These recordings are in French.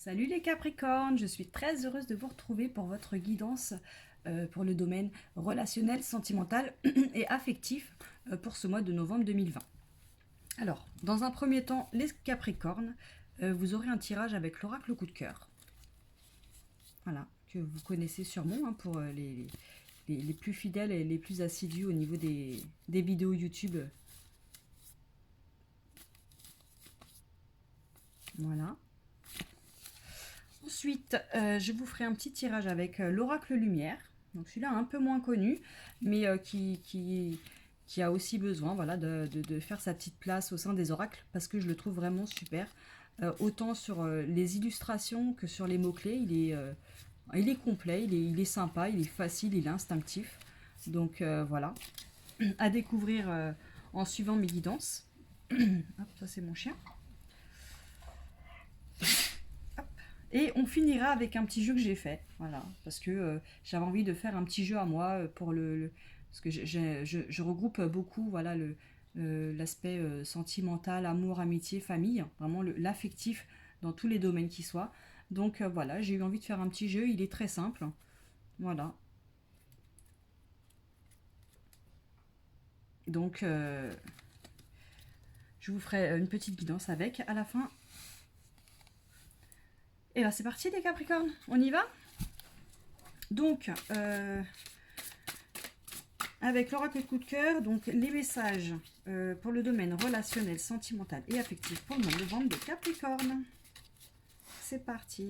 Salut les Capricornes, je suis très heureuse de vous retrouver pour votre guidance pour le domaine relationnel, sentimental et affectif pour ce mois de novembre 2020. Alors, dans un premier temps, les Capricornes, vous aurez un tirage avec l'oracle coup de cœur. Voilà, que vous connaissez sûrement pour les plus fidèles et les plus assidus au niveau des vidéos YouTube. Voilà. Ensuite, je vous ferai un petit tirage avec l'oracle lumière. Donc celui-là un peu moins connu, mais qui a aussi besoin voilà, de faire sa petite place au sein des oracles, parce que je le trouve vraiment super. Autant sur les illustrations que sur les mots-clés, il est complet, il est sympa, il est facile, il est instinctif. Donc voilà, à découvrir en suivant mes guidances. Hop, ça c'est mon chien. Et on finira avec un petit jeu que j'ai fait, voilà, parce que j'avais envie de faire un petit jeu à moi pour parce que je regroupe beaucoup, voilà, l'aspect sentimental, amour, amitié, famille, vraiment l'affectif dans tous les domaines qui soient. Donc voilà, j'ai eu envie de faire un petit jeu, il est très simple, voilà. Donc je vous ferai une petite guidance avec à la fin. Et là c'est parti les Capricornes, on y va? Donc avec l'oracle coup de cœur, donc les messages pour le domaine relationnel, sentimental et affectif pour le mois de novembre de Capricorne. C'est parti.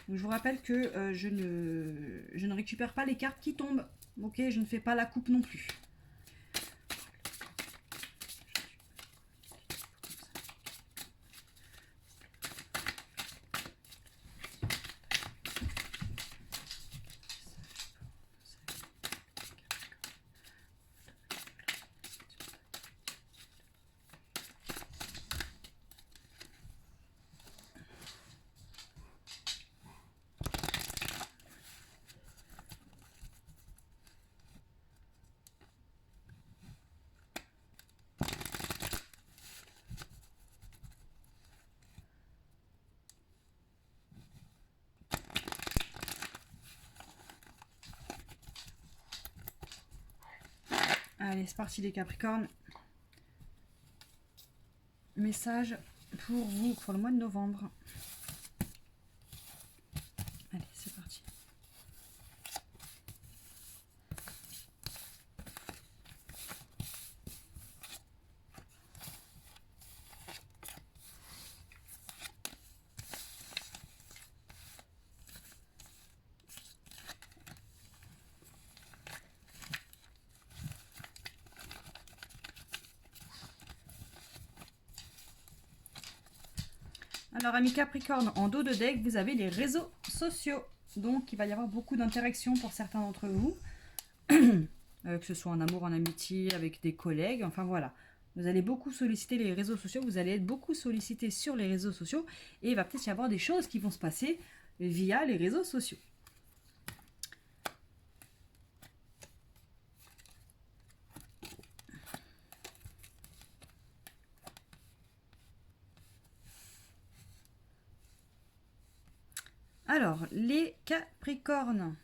Donc, je vous rappelle que je ne récupère pas les cartes qui tombent. Ok, je ne fais pas la coupe non plus. Allez, c'est parti les Capricornes. Message pour vous pour le mois de novembre. Allez, c'est parti. Alors, amis Capricorne, en dos de deck, vous avez les réseaux sociaux. Donc, il va y avoir beaucoup d'interactions pour certains d'entre vous. Que ce soit en amour, en amitié, avec des collègues, enfin voilà. Vous allez beaucoup solliciter les réseaux sociaux, vous allez être beaucoup sollicité sur les réseaux sociaux et il va peut-être y avoir des choses qui vont se passer via les réseaux sociaux. Alors, les Capricornes.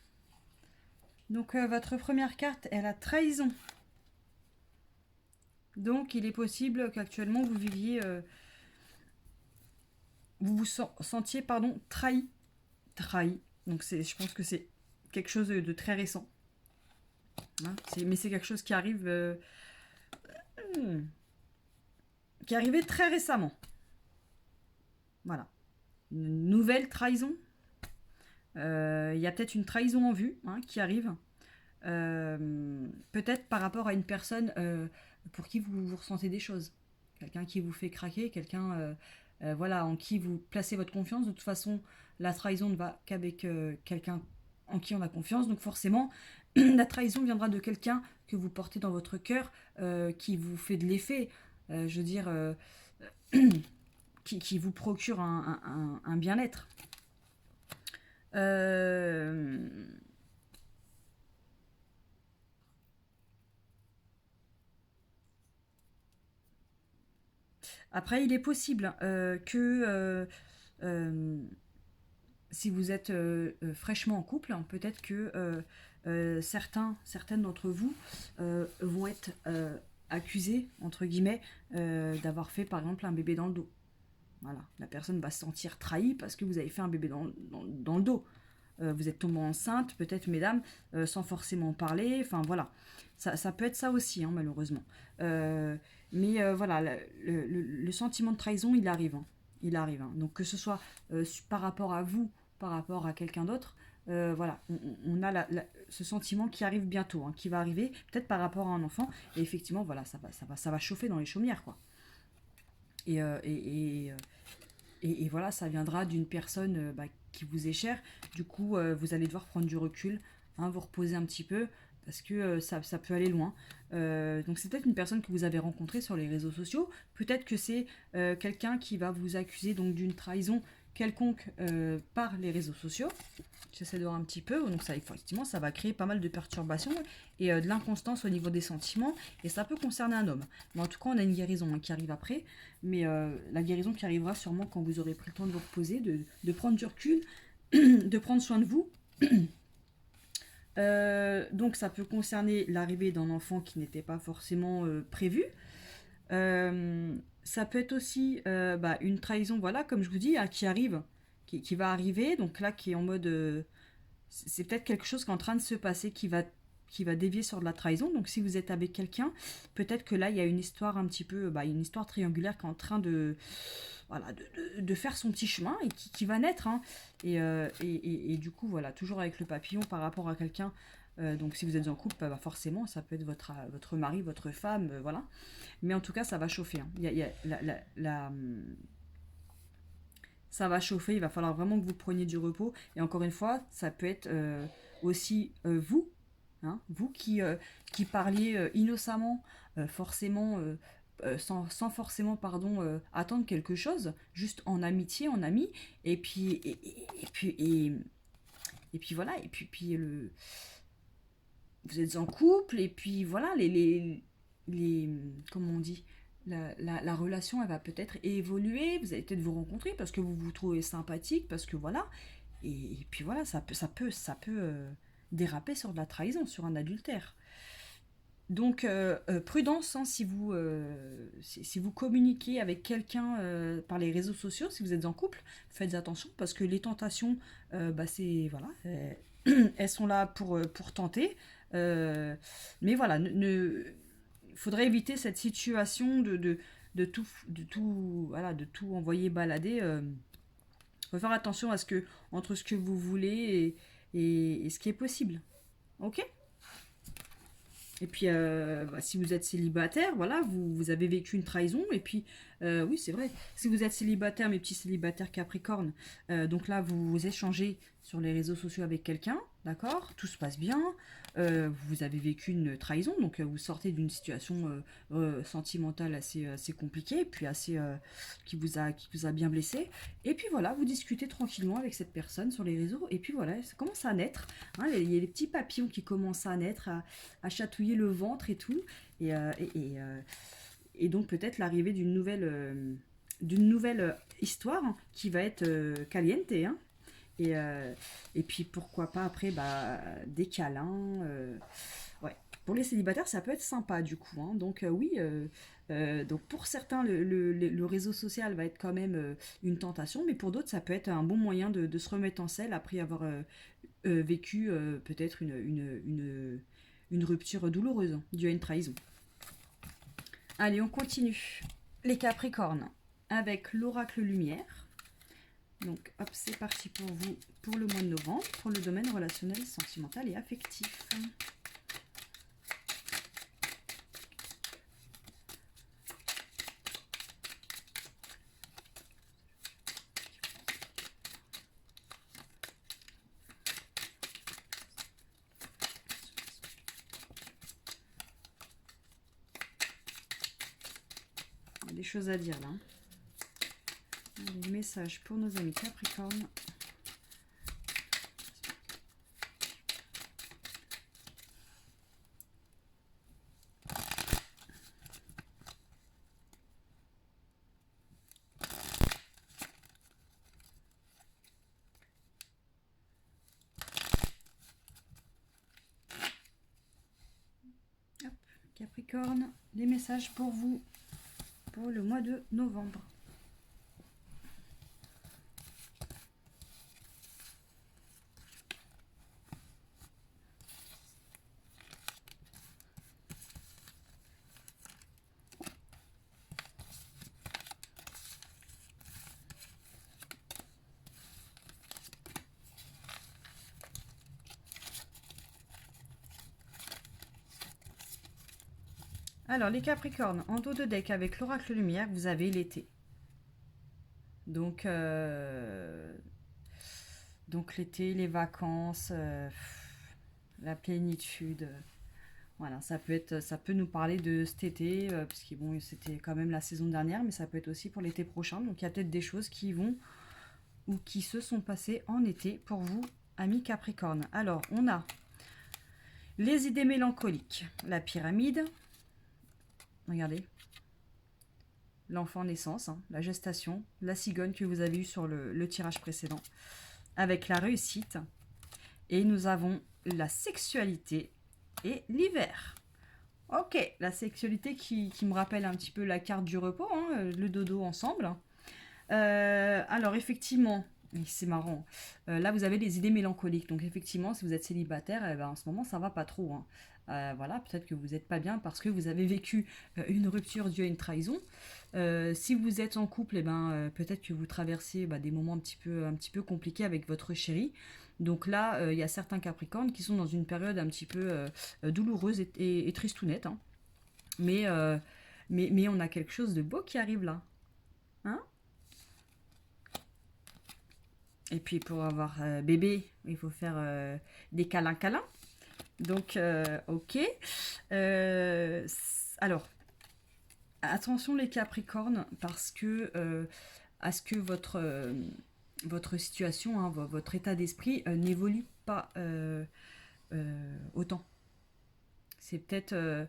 Donc, votre première carte est la trahison. Donc, il est possible qu'actuellement vous viviez, vous vous sentiez, pardon, trahi. Trahi. Donc, je pense que c'est quelque chose de très récent. Hein, mais c'est quelque chose qui arrive, qui est arrivé très récemment. Voilà. Une nouvelle trahison. Il y a peut-être une trahison en vue qui arrive. Peut-être par rapport à une personne pour qui vous ressentez des choses. Quelqu'un qui vous fait craquer, quelqu'un voilà, en qui vous placez votre confiance. De toute façon, la trahison ne va qu'avec quelqu'un en qui on a confiance. Donc forcément, la trahison viendra de quelqu'un que vous portez dans votre cœur, qui vous fait de l'effet. Je veux dire, qui vous procure un bien-être. Après, il est possible que euh, si vous êtes fraîchement en couple, hein, peut-être que certaines d'entre vous vont être accusés, entre guillemets, d'avoir fait par exemple un bébé dans le dos. Voilà, la personne va se sentir trahie parce que vous avez fait un bébé dans le dos. Vous êtes tombée enceinte, peut-être mesdames, sans forcément en parler, enfin voilà. Ça peut être ça aussi, hein, malheureusement. Euh, mais voilà, le sentiment de trahison, il arrive. Hein. Il arrive. Hein. Donc que ce soit par rapport à vous, par rapport à quelqu'un d'autre, voilà, on a ce sentiment qui arrive bientôt, hein, qui va arriver, peut-être par rapport à un enfant, et effectivement, voilà, ça va chauffer dans les chaumières, quoi. Et, et voilà, ça viendra d'une personne bah, qui vous est chère. Du coup, vous allez devoir prendre du recul, hein, vous reposer un petit peu, parce que ça peut aller loin. Donc c'est peut-être une personne que vous avez rencontrée sur les réseaux sociaux. Peut-être que c'est quelqu'un qui va vous accuser donc d'une trahison quelconque par les réseaux sociaux. J'essaie de voir un petit peu. Donc ça, effectivement, ça va créer pas mal de perturbations et de l'inconstance au niveau des sentiments. Et ça peut concerner un homme. Mais en tout cas, on a une guérison hein, qui arrive après. Mais la guérison qui arrivera sûrement quand vous aurez pris le temps de vous reposer, de prendre du recul, de prendre soin de vous. Donc ça peut concerner l'arrivée d'un enfant qui n'était pas forcément prévu. Ça peut être aussi bah, une trahison, voilà, comme je vous dis, hein, qui arrive, qui va arriver. Donc là, qui est en mode c'est peut-être quelque chose qui est en train de se passer qui va dévier sur de la trahison. Donc si vous êtes avec quelqu'un, peut-être que là il y a une histoire un petit peu, bah, une histoire triangulaire qui est en train de, voilà, de faire son petit chemin et qui va naître. Hein. Et du coup, voilà, toujours avec le papillon par rapport à quelqu'un. Donc si vous êtes en couple, bah, forcément, ça peut être votre mari, votre femme, voilà. Mais en tout cas, ça va chauffer. Hein. Il y a ça va chauffer, il va falloir vraiment que vous preniez du repos. Et encore une fois, ça peut être aussi vous, hein, vous qui parliez innocemment, forcément, sans forcément, pardon, attendre quelque chose, juste en amitié, en ami, et puis, et puis voilà, et puis vous êtes en couple, et puis voilà, comment on dit, la relation, elle va peut-être évoluer, vous allez peut-être vous rencontrer parce que vous vous trouvez sympathique, parce que voilà, et puis voilà, ça peut déraper sur de la trahison, sur un adultère. Donc, prudence, hein, si vous communiquez avec quelqu'un par les réseaux sociaux, si vous êtes en couple, faites attention parce que les tentations, bah, c'est, voilà, elles sont là pour tenter. Mais voilà, il faudrait éviter cette situation voilà, de tout envoyer balader. Faut faire attention à entre ce que vous voulez et ce qui est possible. Ok. Et puis, bah, si vous êtes célibataire, voilà, vous avez vécu une trahison. Et puis, oui, c'est vrai, si vous êtes célibataire, mes petits célibataires Capricorne, donc là, vous échangez sur les réseaux sociaux avec quelqu'un, d'accord. Tout se passe bien. Vous avez vécu une trahison, donc vous sortez d'une situation sentimentale assez compliquée, puis qui vous a bien blessé. Et puis voilà, vous discutez tranquillement avec cette personne sur les réseaux. Et puis voilà, ça commence à naître. Hein, il y a les petits papillons qui commencent à naître, à chatouiller le ventre et tout. Et donc peut-être l'arrivée d'une nouvelle histoire hein, qui va être caliente. Hein. Et puis pourquoi pas après bah, des câlins. Ouais. Pour les célibataires, ça peut être sympa du coup. Hein. Donc oui, donc pour certains, le réseau social va être quand même une tentation, mais pour d'autres, ça peut être un bon moyen de se remettre en selle après avoir vécu peut-être une rupture douloureuse due à une trahison. Allez, on continue. Les Capricornes avec l'oracle lumière. Donc, hop, c'est parti pour vous pour le mois de novembre, pour le domaine relationnel, sentimental et affectif. Il y a des choses à dire là. Des messages pour nos amis Capricornes. Capricorne, les messages pour vous pour le mois de novembre. Alors, les Capricornes, en dos de deck avec l'oracle lumière, vous avez l'été. Donc l'été, les vacances, la plénitude. Voilà, ça peut nous parler de cet été, parce que bon, c'était quand même la saison dernière, mais ça peut être aussi pour l'été prochain. Donc il y a peut-être des choses qui vont ou qui se sont passées en été pour vous, amis Capricorne. Alors, on a les idées mélancoliques, la pyramide. Regardez. L'enfant naissance, hein, la gestation, la cigogne que vous avez eue sur le tirage précédent, avec la réussite. Et nous avons la sexualité et l'hiver. Ok, la sexualité qui me rappelle un petit peu la carte du repos, hein, le dodo ensemble. Alors effectivement, c'est marrant, là vous avez les idées mélancoliques, donc effectivement si vous êtes célibataire, eh ben, en ce moment ça va pas trop, hein. Voilà, peut-être que vous n'êtes pas bien parce que vous avez vécu une rupture due à une trahison. Si vous êtes en couple, eh ben, peut-être que vous traversez des moments un petit peu compliqués avec votre chéri. Donc là, il y a certains Capricornes qui sont dans une période un petit peu douloureuse et tristounette, hein. Mais, mais on a quelque chose de beau qui arrive là. Hein? Et puis pour avoir bébé, il faut faire des câlins. Donc, ok. Alors, attention les Capricornes, parce que à ce que votre situation, hein, votre état d'esprit n'évolue pas autant. C'est peut-être...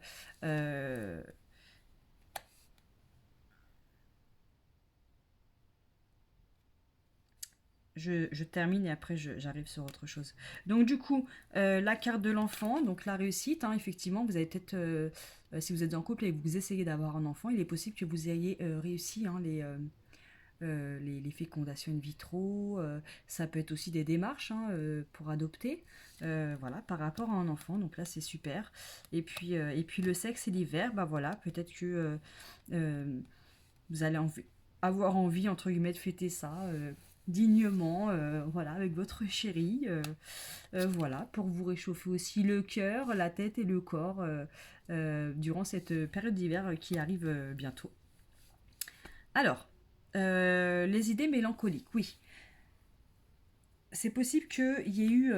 je termine et après j'arrive sur autre chose. Donc du coup, la carte de l'enfant, donc la réussite, hein, effectivement, vous avez peut-être, si vous êtes en couple et que vous essayez d'avoir un enfant, il est possible que vous ayez réussi, hein, les fécondations in vitro. Ça peut être aussi des démarches, hein, pour adopter, voilà, par rapport à un enfant. Donc là, c'est super. Et puis le sexe et l'hiver, bah voilà, peut-être que vous allez avoir envie, entre guillemets, de fêter ça dignement, voilà, avec votre chéri, voilà, pour vous réchauffer aussi le cœur, la tête et le corps durant cette période d'hiver qui arrive bientôt. Alors, les idées mélancoliques, oui. C'est possible qu'il y ait eu...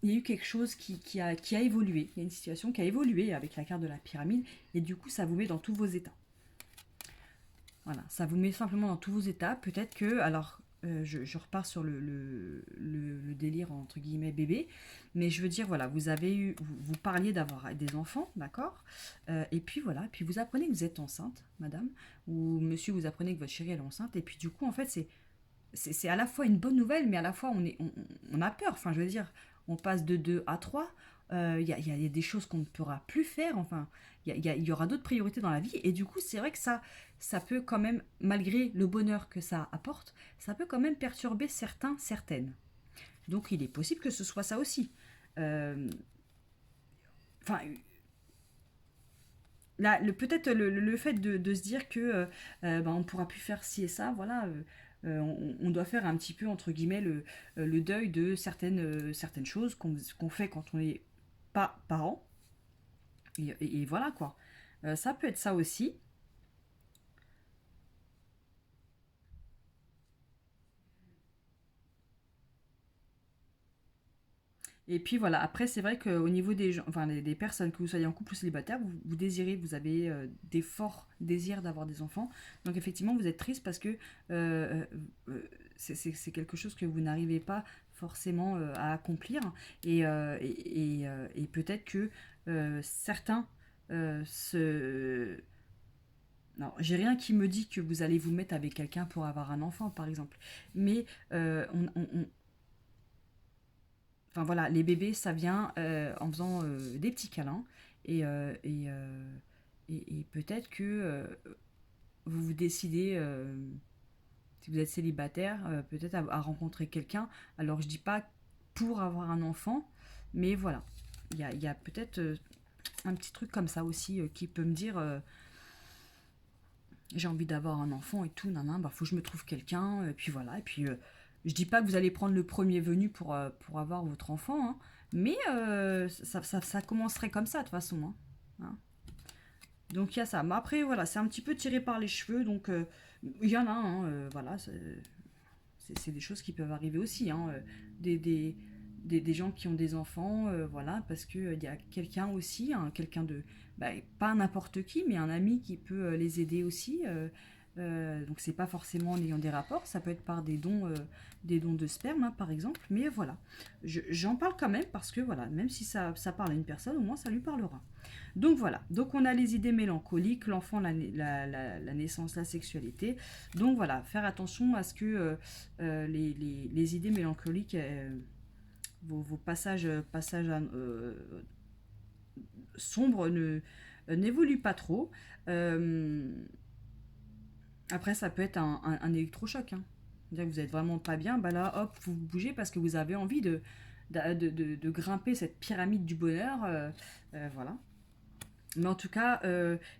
il y a eu quelque chose qui a évolué. Il y a une situation qui a évolué avec la carte de la pyramide et du coup ça vous met dans tous vos états. Voilà, ça vous met simplement dans tous vos états. Peut-être que, alors je repars sur le délire entre guillemets bébé, mais je veux dire, voilà, vous parliez d'avoir des enfants, d'accord, et puis voilà, puis vous apprenez que vous êtes enceinte, madame, ou monsieur, vous apprenez que votre chérie elle est enceinte, et puis du coup, en fait, c'est à la fois une bonne nouvelle, mais à la fois on a peur, enfin, je veux dire, on passe de 2 à 3. Il y a des choses qu'on ne pourra plus faire, enfin, il y aura d'autres priorités dans la vie, et du coup, c'est vrai que ça peut quand même, malgré le bonheur que ça apporte, ça peut quand même perturber certaines. Donc il est possible que ce soit ça aussi. Enfin, là, peut-être le fait de se dire que on ne pourra plus faire ci et ça, voilà, on doit faire un petit peu, entre guillemets, le deuil de certaines choses qu'on fait quand on n'est pas parent. Et voilà quoi. Ça peut être ça aussi. Et puis voilà, après c'est vrai qu'au niveau des gens, enfin des personnes, que vous soyez en couple ou célibataire, vous désirez, vous avez des forts désirs d'avoir des enfants. Donc effectivement vous êtes triste parce que euh, c'est quelque chose que vous n'arrivez pas forcément à accomplir. Et peut-être que certains se... Non, j'ai rien qui me dit que vous allez vous mettre avec quelqu'un pour avoir un enfant, par exemple. Mais enfin voilà, les bébés, ça vient en faisant des petits câlins. Et peut-être que vous vous décidez, si vous êtes célibataire, peut-être à rencontrer quelqu'un. Alors je dis pas pour avoir un enfant, mais voilà. Il y a peut-être un petit truc comme ça aussi qui peut me dire j'ai envie d'avoir un enfant et tout, bah faut que je me trouve quelqu'un, et puis voilà. Et puis je dis pas que vous allez prendre le premier venu pour avoir votre enfant, hein, mais ça commencerait comme ça de toute façon. Hein. Donc il y a ça. Mais après, voilà, c'est un petit peu tiré par les cheveux, donc il y en a, hein, voilà, c'est des choses qui peuvent arriver aussi, hein, des, des, des gens qui ont des enfants, voilà, parce qu'il y a quelqu'un aussi, hein, quelqu'un de, bah, pas n'importe qui, mais un ami qui peut les aider aussi. Donc c'est pas forcément en ayant des rapports, ça peut être par des dons de sperme, hein, par exemple. Mais voilà, j'en parle quand même parce que voilà, même si ça parle à une personne, au moins ça lui parlera. Donc voilà, donc on a les idées mélancoliques, l'enfant, la naissance, la sexualité. Donc voilà, faire attention à ce que les idées mélancoliques, vos passages sombres n'évoluent pas trop. Euh, Après, ça peut être un électrochoc. Hein. C'est-à-dire que vous êtes vraiment pas bien, bah là, hop, vous bougez parce que vous avez envie de grimper cette pyramide du bonheur. Voilà. Mais en tout cas,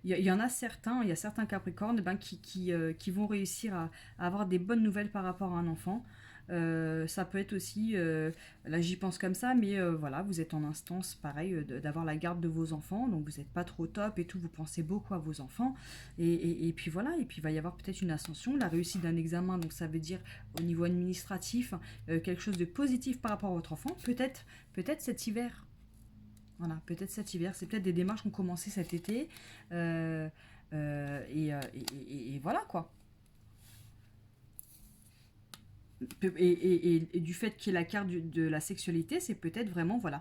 y en a certains, il y a certains Capricornes ben, qui vont réussir à avoir des bonnes nouvelles par rapport à un enfant. Ça peut être aussi, là j'y pense comme ça, mais voilà, vous êtes en instance, pareil, d'avoir la garde de vos enfants, donc vous n'êtes pas trop top et tout, vous pensez beaucoup à vos enfants. Et puis voilà, et puis il va y avoir peut-être une ascension, la réussite d'un examen, donc ça veut dire au niveau administratif, quelque chose de positif par rapport à votre enfant, peut-être cet hiver. Voilà, peut-être cet hiver, c'est peut-être des démarches qui ont commencé cet été. Euh, et voilà quoi. Et du fait qu'il y ait la carte de la sexualité, c'est peut-être vraiment, voilà,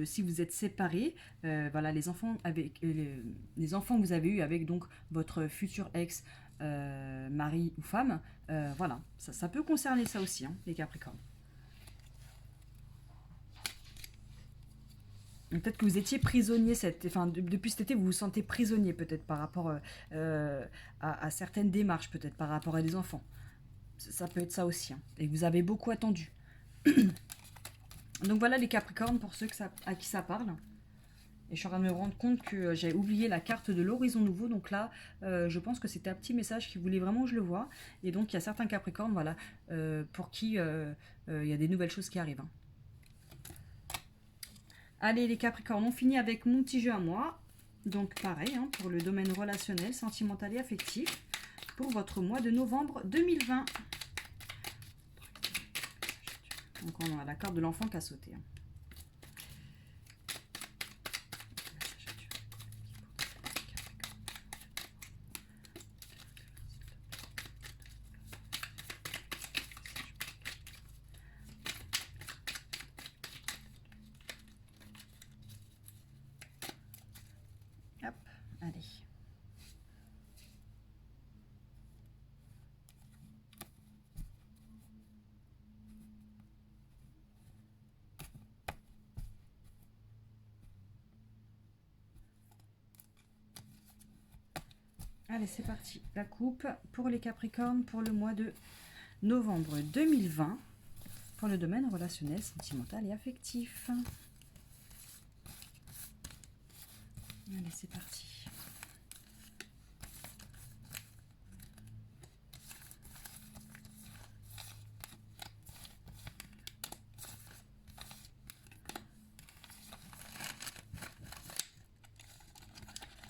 si vous êtes séparés, voilà, les enfants que vous avez eus avec donc votre futur ex, mari ou femme, voilà, ça peut concerner ça aussi, hein, les Capricornes. Peut-être que vous étiez prisonnier, depuis cet été, vous vous sentez prisonnier peut-être par rapport à certaines démarches, peut-être par rapport à des enfants. Ça peut être ça aussi. Hein. Et vous avez beaucoup attendu. Donc voilà les Capricornes pour ceux à qui ça parle. Et je suis en train de me rendre compte que j'ai oublié la carte de l'horizon nouveau. Donc là, je pense que c'était un petit message qui voulait vraiment que je le voie. Et donc il y a certains Capricornes, voilà, pour qui il y a des nouvelles choses qui arrivent. Hein. Allez les Capricornes, on finit avec mon petit jeu à moi. Donc pareil, hein, pour le domaine relationnel, sentimental et affectif, pour votre mois de novembre 2020. Donc on a la carte de l'enfant qui a sauté. Hein. Hop, allez. Allez, c'est parti. La coupe pour les Capricornes pour le mois de novembre 2020 pour le domaine relationnel, sentimental et affectif. Allez, c'est parti.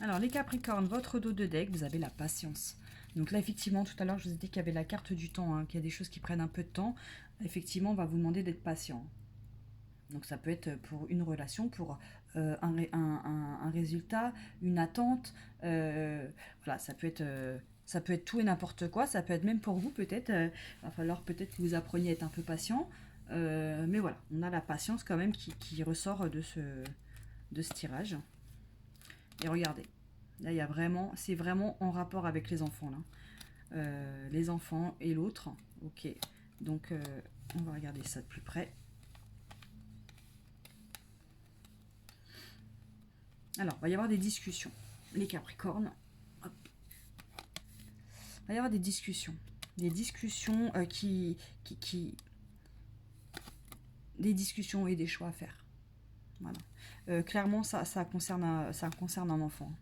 Alors, les Capricornes, votre dos de deck, vous avez la patience. Donc là, effectivement, tout à l'heure, je vous ai dit qu'il y avait la carte du temps, hein, qu'il y a des choses qui prennent un peu de temps. Effectivement, on va vous demander d'être patient. Donc ça peut être pour une relation, pour un résultat, une attente. Voilà, ça peut être tout et n'importe quoi. Ça peut être même pour vous, peut-être. Il va falloir peut-être que vous appreniez à être un peu patient. Mais voilà, on a la patience quand même qui ressort de ce tirage. Et regardez, là, il y a vraiment, c'est vraiment en rapport avec les enfants, là. Les enfants et l'autre. Ok, donc on va regarder ça de plus près. Alors, il va y avoir des discussions. Les Capricornes. Hop. Il va y avoir des discussions. Des discussions des discussions et des choix à faire. Voilà. Clairement, ça concerne un enfant.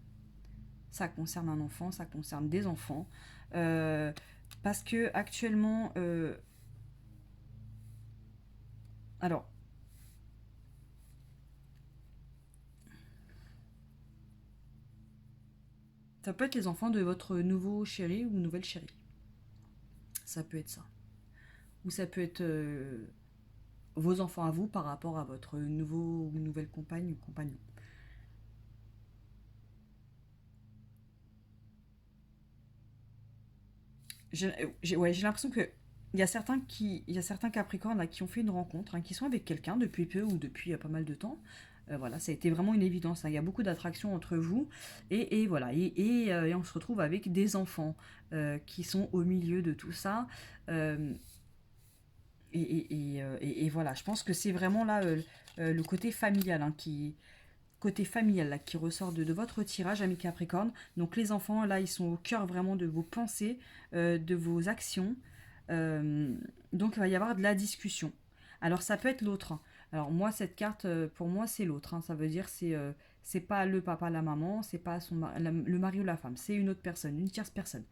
Ça concerne un enfant, ça concerne des enfants. Parce que actuellement... alors... Ça peut être les enfants de votre nouveau chéri ou nouvelle chérie. Ça peut être ça. Ou ça peut être vos enfants à vous par rapport à votre nouveau ou nouvelle compagne ou compagnon. Ouais, j'ai l'impression que il y a certains Capricornes là, qui ont fait une rencontre, hein, qui sont avec quelqu'un depuis peu ou depuis pas mal de temps. Voilà, ça a été vraiment une évidence, hein. Il y a beaucoup d'attraction entre vous. Et voilà, et on se retrouve avec des enfants qui sont au milieu de tout ça. Euh, et voilà, je pense que c'est vraiment là le côté familial, hein, côté familial là, qui ressort de votre tirage, ami Capricorne. Donc les enfants, là, ils sont au cœur vraiment de vos pensées, de vos actions. Euh, donc il va y avoir de la discussion. Alors ça peut être l'autre, hein. Alors moi, cette carte, pour moi, c'est l'autre, hein. Ça veut dire c'est pas le papa, la maman, c'est pas le mari ou la femme, c'est une autre personne, une tierce personne.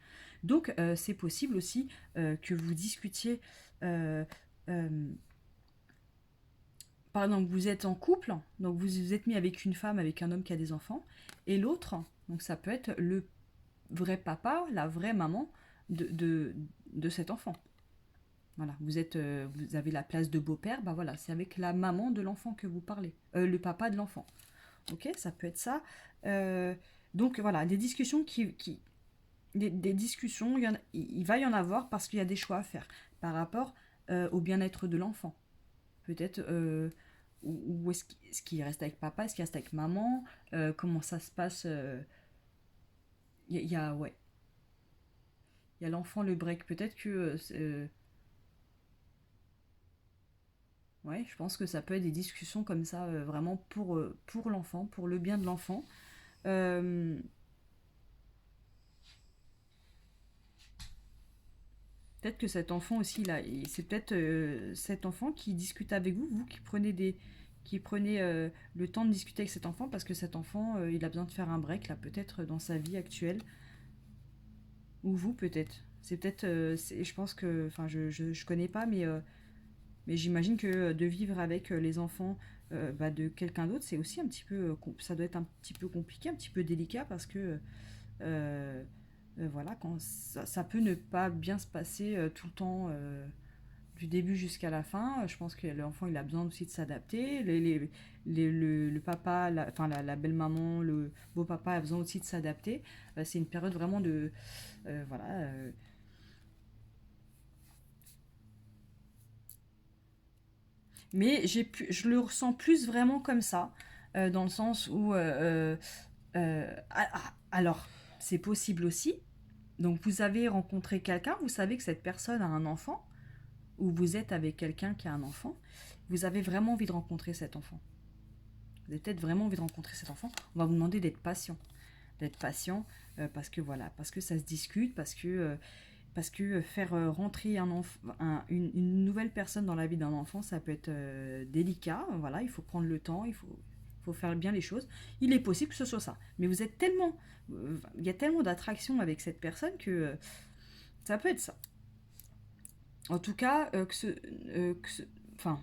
Donc c'est possible aussi que vous discutiez... euh, euh, par exemple, vous êtes en couple, donc vous vous êtes mis avec une femme, avec un homme qui a des enfants, et l'autre, donc ça peut être le vrai papa, la vraie maman de cet enfant. Voilà, vous avez la place de beau-père, bah voilà, c'est avec la maman de l'enfant que vous parlez, le papa de l'enfant. Ok, ça peut être ça. Euh, donc voilà, des discussions des discussions, il va y en avoir parce qu'il y a des choix à faire par rapport au bien-être de l'enfant. Peut-être ou est-ce qu'il reste avec papa, est-ce qu'il reste avec maman, comment ça se passe. Ouais, il y a l'enfant, le break. Peut-être que ouais, je pense que ça peut être des discussions comme ça, vraiment pour l'enfant, pour le bien de l'enfant. Euh, Peut-être que cet enfant aussi, là, c'est peut-être cet enfant qui discute avec vous, vous qui prenez le temps de discuter avec cet enfant, parce que cet enfant, il a besoin de faire un break, là, peut-être dans sa vie actuelle, ou vous, peut-être. C'est peut-être, je pense que, enfin, je connais pas, mais j'imagine que de vivre avec les enfants bah, de quelqu'un d'autre, c'est aussi un petit peu, ça doit être un petit peu compliqué, un petit peu délicat, parce que euh, voilà, quand ça peut ne pas bien se passer tout le temps, du début jusqu'à la fin. Je pense que l'enfant, il a besoin aussi de s'adapter. Le papa, enfin la belle-maman, le beau-papa a besoin aussi de s'adapter. C'est une période vraiment de... voilà. Mais je le ressens plus vraiment comme ça, dans le sens où... alors, c'est possible aussi. Donc, vous avez rencontré quelqu'un, vous savez que cette personne a un enfant, ou vous êtes avec quelqu'un qui a un enfant, vous avez vraiment envie de rencontrer cet enfant. Vous avez peut-être vraiment envie de rencontrer cet enfant. On va vous demander d'être patient. D'être patient parce que voilà, parce que ça se discute, parce que faire rentrer une nouvelle personne dans la vie d'un enfant, ça peut être délicat. Voilà, il faut prendre le temps, faut faire bien les choses. Il est possible que ce soit ça. Mais vous êtes tellement... il y a tellement d'attraction avec cette personne que ça peut être ça. En tout cas, enfin,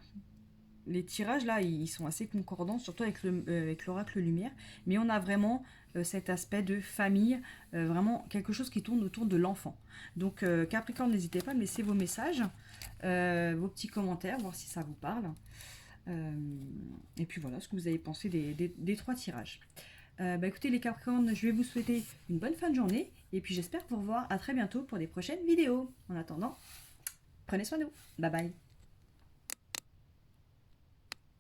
les tirages là, ils sont assez concordants, surtout avec l'oracle lumière. Mais on a vraiment cet aspect de famille, vraiment quelque chose qui tourne autour de l'enfant. Donc Capricorne, n'hésitez pas à me laisser vos messages, vos petits commentaires, voir si ça vous parle. Euh, et puis voilà, ce que vous avez pensé des trois tirages. Bah écoutez les Capricornes, je vais vous souhaiter une bonne fin de journée. Et puis j'espère vous revoir à très bientôt pour des prochaines vidéos. En attendant, prenez soin de vous. Bye bye.